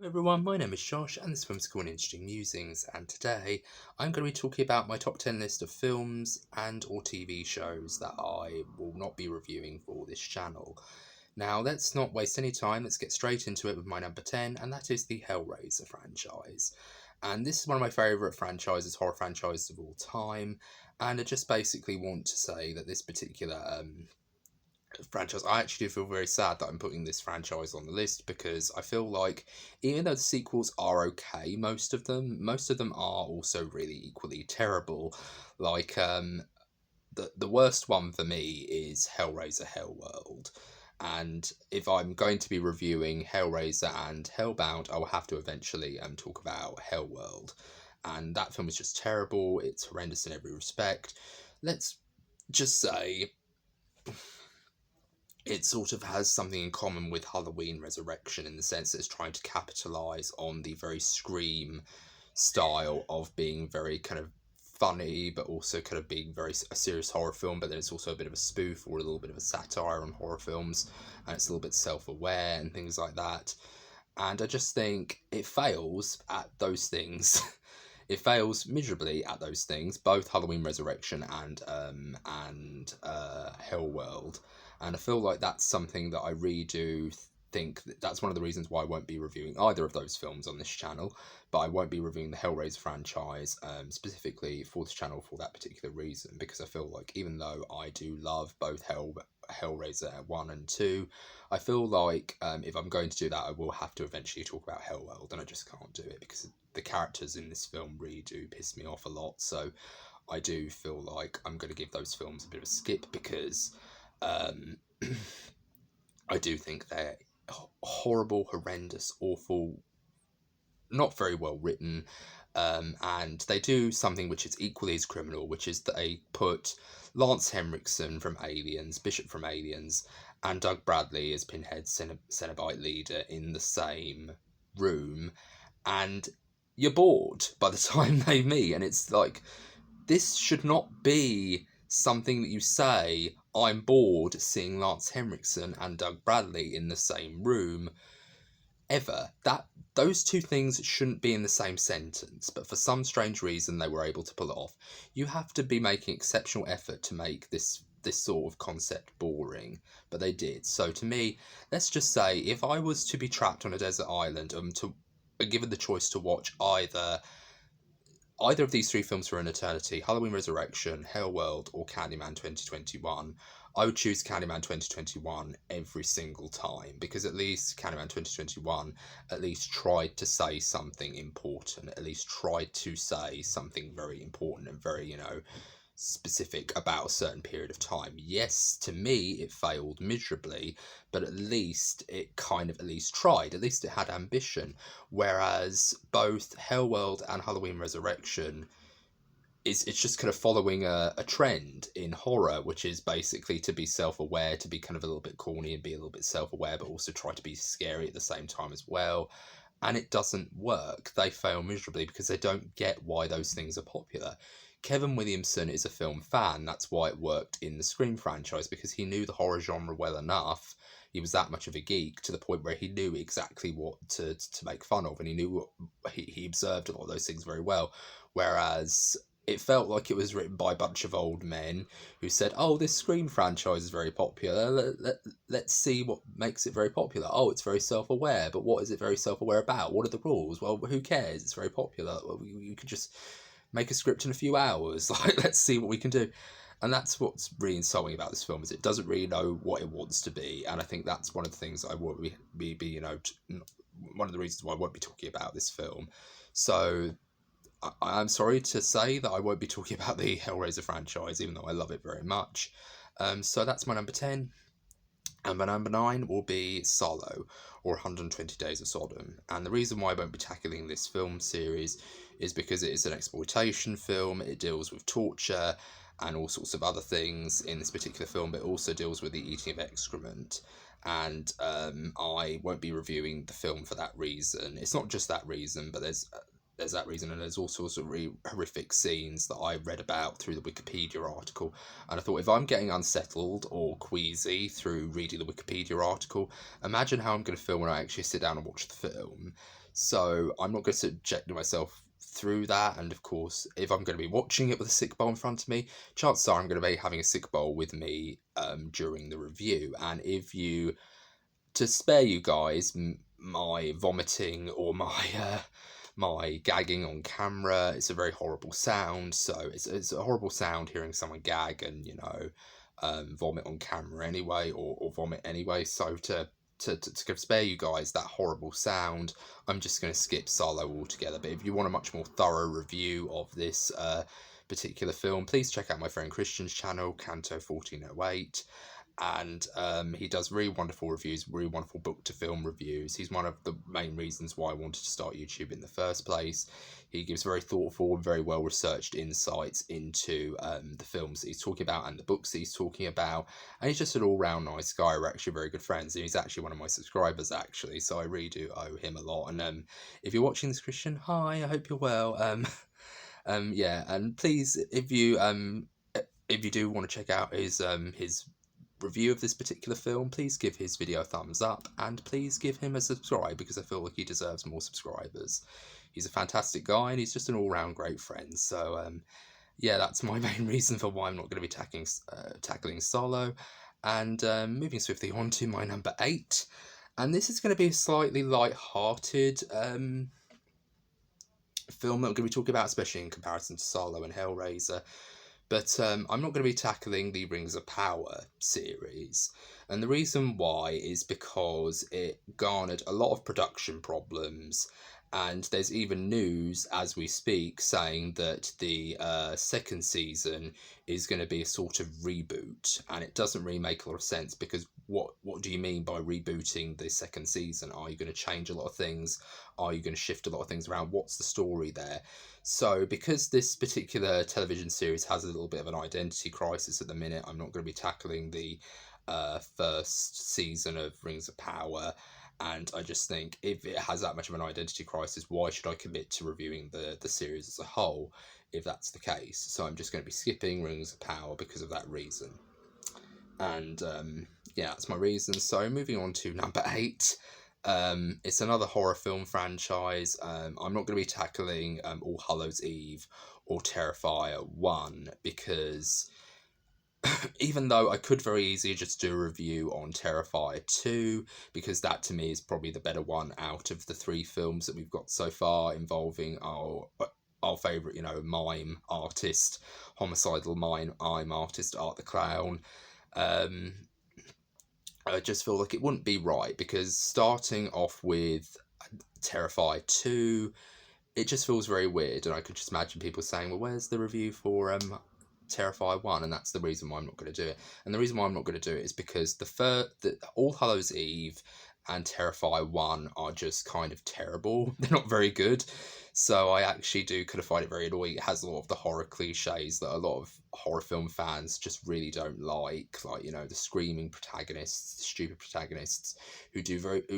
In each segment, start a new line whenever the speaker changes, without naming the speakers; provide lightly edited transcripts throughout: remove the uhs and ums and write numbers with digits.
Everyone, my name is Josh and this film's called Interesting Musings, and today I'm going to be talking about my top 10 list of films and or TV shows that I will not be reviewing for this channel. Now let's not waste any time, let's get straight into it with my number 10, and that is the Hellraiser franchise. And this is one of my favourite franchises, horror franchises of all time, and I just basically want to say that this particular franchise, I actually do feel very sad that I'm putting this franchise on the list because I feel like even though the sequels are okay, most of them are also really equally terrible. Like the worst one for me is Hellraiser Hellworld. And if I'm going to be reviewing Hellraiser and Hellbound, I will have to eventually talk about Hellworld. And that film is just terrible. It's horrendous in every respect. Let's just say it sort of has something in common with Halloween Resurrection in the sense that it's trying to capitalize on the very Scream style of being very kind of funny, but also kind of being very a serious horror film. But then it's also a bit of a spoof or a little bit of a satire on horror films, and it's a little bit self-aware and things like that. And I just think it fails at those things. It fails miserably at those things, both Halloween Resurrection and Hellworld. And I feel like that's something that I really do think that's one of the reasons why I won't be reviewing either of those films on this channel, but I won't be reviewing the Hellraiser franchise specifically for this channel for that particular reason, because I feel like even though I do love both Hellraiser 1 and 2, I feel like if I'm going to do that, I will have to eventually talk about Hellworld, and I just can't do it because the characters in this film really do piss me off a lot. So I do feel like I'm going to give those films a bit of a skip because um, I do think they're horrible, horrendous, awful, not very well written, and they do something which is equally as criminal, which is that they put Lance Henriksen from Aliens, Bishop from Aliens, and Doug Bradley as Pinhead Cenobite leader in the same room, and you're bored by the time they meet, and it's like, this should not be something that you say, I'm bored seeing Lance Henriksen and Doug Bradley in the same room, ever. Those two things shouldn't be in the same sentence, but for some strange reason they were able to pull it off. You have to be making exceptional effort to make this sort of concept boring, but they did. So to me, let's just say if I was to be trapped on a desert island to given the choice to watch either of these three films for an eternity, Halloween Resurrection, Hellworld, or Candyman 2021, I would choose Candyman 2021 every single time, because at least Candyman 2021 at least tried to say something important, at least tried to say something very important and very, specific about a certain period of time. Yes, to me, it failed miserably, but at least it kind of at least tried. At least it had ambition. Whereas both Hellworld and Halloween Resurrection it's just kind of following a trend in horror, which is basically to be self-aware, to be kind of a little bit corny and be a little bit self-aware, but also try to be scary at the same time as well. And it doesn't work. They fail miserably because they don't get why those things are popular. Kevin Williamson is a film fan. That's why it worked in the Scream franchise, because he knew the horror genre well enough. He was that much of a geek to the point where he knew exactly what to make fun of, and he knew he observed a lot of those things very well. Whereas it felt like it was written by a bunch of old men who said, oh, this Scream franchise is very popular. Let's see what makes it very popular. Oh, it's very self-aware, but what is it very self-aware about? What are the rules? Well, who cares? It's very popular. Well, you could just make a script in a few hours. Like, let's see what we can do. And that's what's really insulting about this film, is it doesn't really know what it wants to be. And I think that's one of the things I won't be one of the reasons why I won't be talking about this film. So I'm sorry to say that I won't be talking about the Hellraiser franchise, even though I love it very much. So that's my number 10. And my number 9 will be Solo, or 120 Days of Sodom. And the reason why I won't be tackling this film series is because it is an exploitation film. It deals with torture and all sorts of other things in this particular film, but it also deals with the eating of excrement. And I won't be reviewing the film for that reason. It's not just that reason, but there's that reason, and there's all sorts of really horrific scenes that I read about through the Wikipedia article, and I thought, if I'm getting unsettled or queasy through reading the Wikipedia article, imagine how I'm going to feel when I actually sit down and watch the film. So I'm not going to subject myself through that. And of course, if I'm going to be watching it with a sick bowl in front of me, chances are I'm going to be having a sick bowl with me during the review. And if you, to spare you guys my vomiting or my my gagging on camera, it's a very horrible sound. So it's a horrible sound hearing someone gag and vomit on camera anyway, or vomit anyway. So to spare you guys that horrible sound, I'm just going to skip Solo altogether. But if you want a much more thorough review of this particular film, please check out my friend Christian's channel, Canto 1408. And he does really wonderful reviews, really wonderful book to film reviews. He's one of the main reasons why I wanted to start YouTube in the first place. He gives very thoughtful and very well researched insights into the films that he's talking about and the books that he's talking about. And he's just an all round nice guy. We're actually very good friends, and he's actually one of my subscribers actually. So I really do owe him a lot. And if you're watching this, Christian, hi, I hope you're well. Yeah, and please, if you do want to check out his review of this particular film, please give his video a thumbs up and please give him a subscribe, because I feel like he deserves more subscribers. He's a fantastic guy and he's just an all-round great friend. So yeah, that's my main reason for why I'm not going to be tackling Solo. And moving swiftly on to my number 8, and this is going to be a slightly light-hearted film that I'm going to be talking about, especially in comparison to Solo and Hellraiser. But I'm not going to be tackling the Rings of Power series. And the reason why is because it garnered a lot of production problems. And there's even news as we speak saying that the second season is going to be a sort of reboot. And it doesn't really make a lot of sense, because what do you mean by rebooting the second season? Are you going to change a lot of things? Are you going to shift a lot of things around? What's the story there? So because this particular television series has a little bit of an identity crisis at the minute, I'm not going to be tackling the first season of Rings of Power. And I just think if it has that much of an identity crisis, why should I commit to reviewing the series as a whole if that's the case? So I'm just going to be skipping Rings of Power because of that reason. And yeah, that's my reason. So moving on to number 8. It's another horror film franchise. I'm not going to be tackling All Hallows Eve or Terrifier 1, because even though I could very easily just do a review on Terrifier 2, because that to me is probably the better one out of the 3 films that we've got so far involving our favourite, mime artist, homicidal mime artist, Art the Clown. I just feel like it wouldn't be right, because starting off with Terrifier 2, it just feels very weird, and I could just imagine people saying, well, where's the review for Terrifier 1? And that's the reason why I'm not going to do it. And the reason why I'm not going to do it is because the All Hallows Eve and Terrifier 1 are just kind of terrible. They're not very good. So I actually do kind of find it very annoying. It has a lot of the horror cliches that a lot of horror film fans just really don't like the screaming protagonists, the stupid protagonists who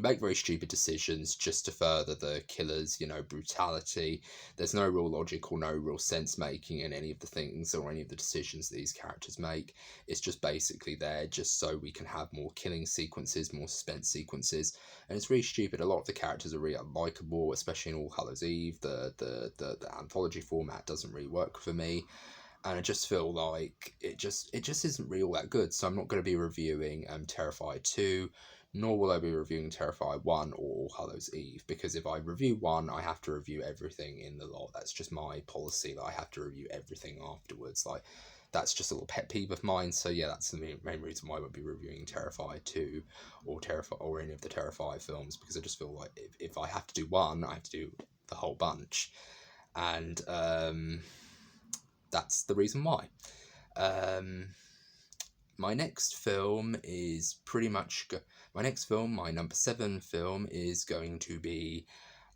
make very stupid decisions just to further the killer's brutality. There's no real logic or no real sense making in any of the things or any of the decisions that these characters make. It's just basically there just so we can have more killing sequences, more suspense sequences, and it's really stupid. A lot of the characters are really unlikable, especially in All Hallows Eve. The anthology format doesn't really work for me, and I just feel like it just isn't really all that good. So I'm not going to be reviewing Terrifier 2, nor will I be reviewing Terrifier 1 or All Hallows Eve, because if I review 1, I have to review everything in the lot. That's just my policy, that I have to review everything afterwards. That's just a little pet peeve of mine. So yeah, that's the main reason why I won't be reviewing Terrifier 2 or any of the Terrifier films, because I just feel like if I have to do one, I have to do the whole bunch. And that's the reason why. My next film is pretty much... my number 7 film is going to be...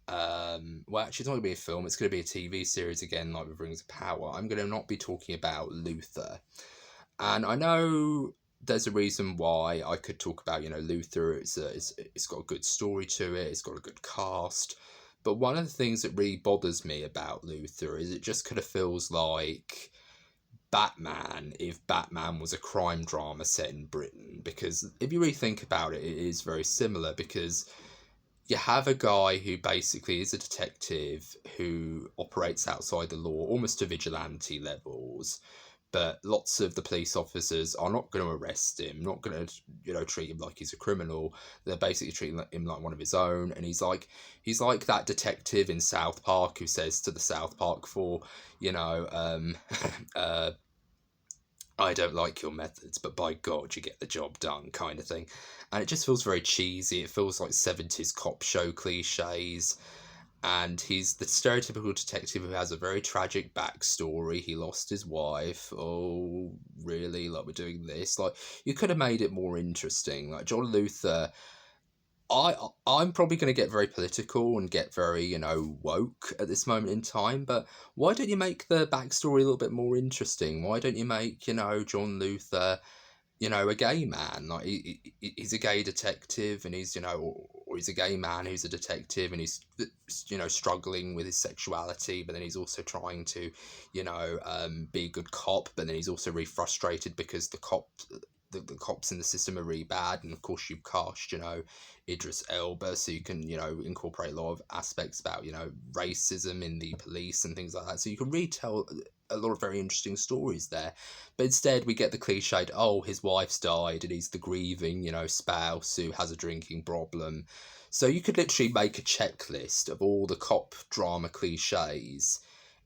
well, actually, it's not going to be a film. It's going to be a TV series again, like with Rings of Power. I'm going to not be talking about Luther. And I know there's a reason why I could talk about, Luther. It's got a good story to it. It's got a good cast. But one of the things that really bothers me about Luther is it just kind of feels like Batman if Batman was a crime drama set in Britain. Because if you really think about it, it is very similar, because you have a guy who basically is a detective who operates outside the law, almost to vigilante levels. But lots of the police officers are not going to arrest him, not going to, treat him like he's a criminal. They're basically treating him like one of his own. And he's like that detective in South Park who says to the South Park for, uh, I don't like your methods, but by God, you get the job done, kind of thing. And it just feels very cheesy. It feels like 70s cop show cliches. And he's the stereotypical detective who has a very tragic backstory. He lost his wife. Oh, really? Like, we're doing this? Like, you could have made it more interesting. Like, John Luther, I'm probably going to get very political and get very, woke at this moment in time, but why don't you make the backstory a little bit more interesting? Why don't you make, John Luther, a gay man? Like, he's a gay detective, and he's, or he's a gay man who's a detective, and he's, struggling with his sexuality, but then he's also trying to, be a good cop, but then he's also really frustrated because the cops in the system are really bad, and of course you've cast, Idris Elba, so you can, incorporate a lot of aspects about, racism in the police and things like that. So you can retell a lot of very interesting stories there. But instead we get the cliched, oh, his wife's died and he's the grieving, spouse who has a drinking problem. So you could literally make a checklist of all the cop drama cliches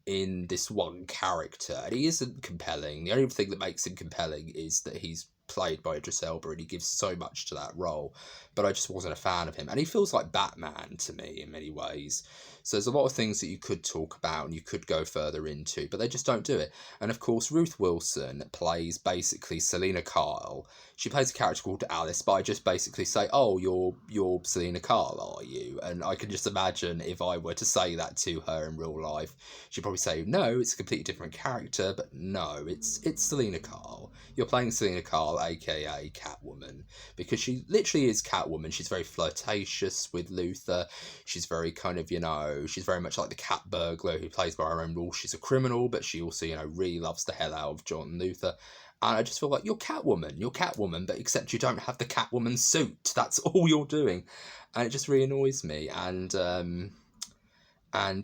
in this one character, and he isn't compelling. The only thing that makes him compelling is that he's played by Idris Elba, and he gives so much to that role. But I just wasn't a fan of him, and he feels like Batman to me in many ways. So there's a lot of things that you could talk about and you could go further into, but they just don't do it. And of course, Ruth Wilson plays basically Selena Kyle. She plays a character called Alice, but I just basically say, "Oh, you're Selena Kyle, are you?" And I can just imagine if I were to say that to her in real life, she'd probably say, "No, it's a completely different character." But no, it's Selena Kyle. You're playing Selena Kyle, aka Catwoman, because she literally is Catwoman. She's very flirtatious with Luther. She's very kind of, she's very much like the cat burglar who plays by her own rules. She's a criminal, but she also, really loves the hell out of John Luther. And I just feel like you're Catwoman, but except you don't have the Catwoman suit. That's all you're doing. And it just really annoys me. And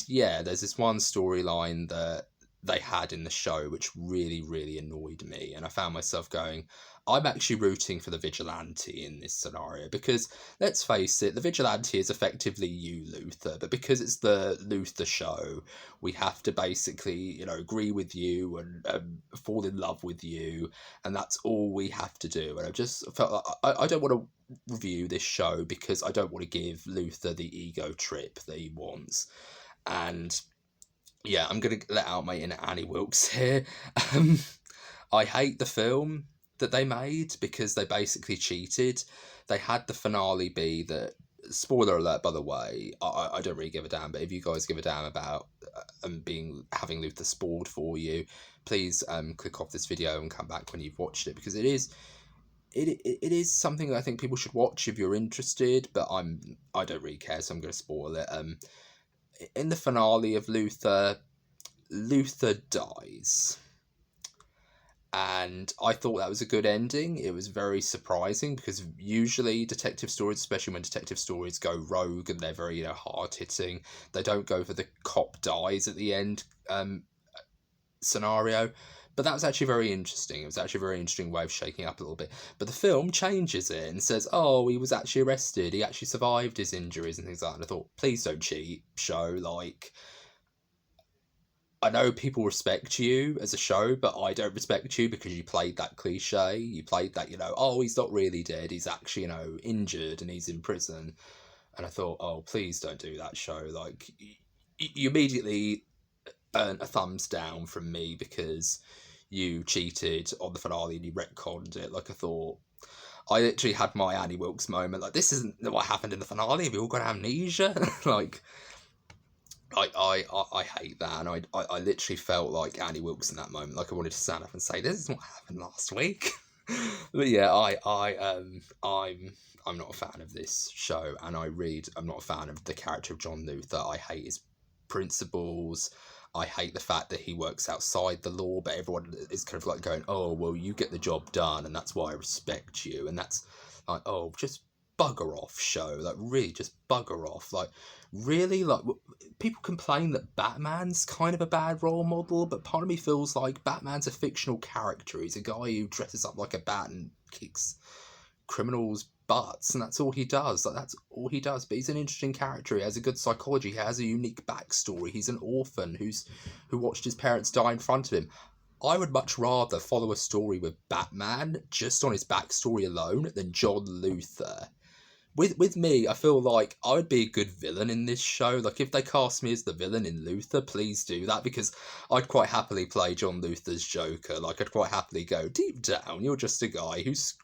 yeah, there's this one storyline that they had in the show which really, really annoyed me. And I found myself going, I'm actually rooting for the vigilante in this scenario, because let's face it, the vigilante is effectively you, Luther, but because it's the Luther show, we have to basically, agree with you and fall in love with you, and that's all we have to do. And I just felt like I don't want to review this show because I don't want to give Luther the ego trip that he wants. And yeah, I'm going to let out my inner Annie Wilkes here. Um, I hate the film that they made because they basically cheated. They had the finale be that, spoiler alert by the way, I don't really give a damn, but if you guys give a damn about having Luther spoiled for you, please click off this video and come back when you've watched it, because it is something that I think people should watch if you're interested, but I don't really care, so I'm going to spoil it. In the finale of Luther dies. And I thought that was a good ending. It was very surprising because usually detective stories, especially when detective stories go rogue and they're very, hard-hitting, they don't go for the cop dies at the end scenario. But that was actually very interesting. It was actually a very interesting way of shaking up a little bit. But the film changes it and says, oh, he was actually arrested. He actually survived his injuries and things like that. And I thought, please don't cheat, show. Like, I know people respect you as a show, but I don't respect you because you played that cliche. You played that, oh, he's not really dead. He's actually, injured and he's in prison. And I thought, oh, please don't do that, show. Like, you immediately earned a thumbs down from me because you cheated on the finale and you retconned it. Like, I literally had my Annie Wilkes moment. Like, this isn't what happened in the finale. Have you all got amnesia? Like, I hate that, and I literally felt like Annie Wilkes in that moment. Like, I wanted to stand up and say, "This is what happened last week." But yeah, I'm not a fan of this show, and I'm not a fan of the character of John Luther. I hate his principles. I hate the fact that he works outside the law, but everyone is kind of like going, "Oh, well, you get the job done, and that's why I respect you." And that's like, oh, just bugger off show, like really just bugger off. Like really, like people complain that Batman's kind of a bad role model, but part of me feels like Batman's a fictional character. He's a guy who dresses up like a bat and kicks criminals' butts, and that's all he does. Like that's all he does. But he's an interesting character. He has a good psychology. He has a unique backstory. He's an orphan who watched his parents die in front of him. I would much rather follow a story with Batman just on his backstory alone than John Luthor. With me, I feel like I would be a good villain in this show. Like, if they cast me as the villain in Luthor, please do that, because I'd quite happily play John Luthor's Joker. Like, I'd quite happily go, deep down, you're just a guy who's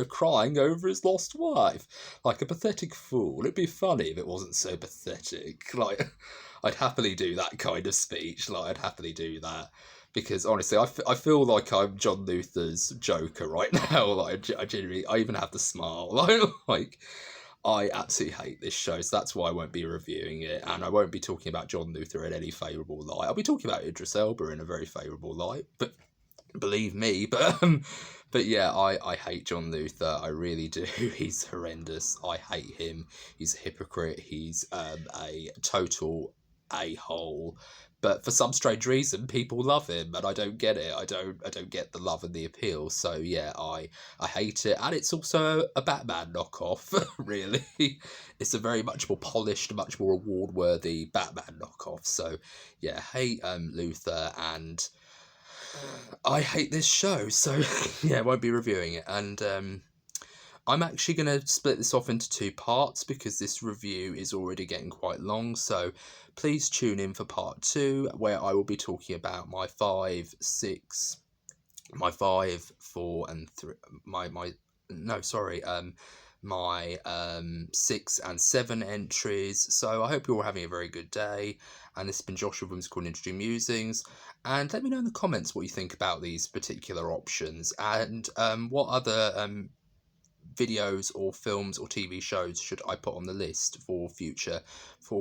crying over his lost wife. Like a pathetic fool. It'd be funny if it wasn't so pathetic. Like, I'd happily do that kind of speech. Like, I'd happily do that. Because honestly, I feel like I'm John Luthor's Joker right now. Like I genuinely, I even have to smile. Like I absolutely hate this show, so that's why I won't be reviewing it, and I won't be talking about John Luthor in any favourable light. I'll be talking about Idris Elba in a very favourable light, but believe me. But yeah, I hate John Luthor. I really do. He's horrendous. I hate him. He's a hypocrite. He's a total a-hole. But for some strange reason, people love him, and I don't get it. I don't get the love and the appeal. So yeah, I hate it, and it's also a Batman knockoff. Really, it's a very much more polished, much more award-worthy Batman knockoff. So yeah, hate Luthor, and I hate this show. So yeah, I won't be reviewing it, and I'm actually going to split this off into two parts because this review is already getting quite long, so please tune in for part 2, where I will be talking about my 5, 6, my 5, 4, and 3, my 6 and 7 entries. So I hope you're all having a very good day, and this has been Joshua from Whimsical Ninja Dream Musings, and let me know in the comments what you think about these particular options, and what other videos or films or TV shows should I put on the list for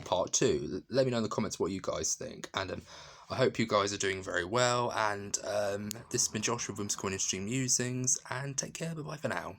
part 2. Let me know in the comments what you guys think, and I hope you guys are doing very well, and this has been Joshua from Whimsical Ninja Dream Musings, and take care, bye bye for now.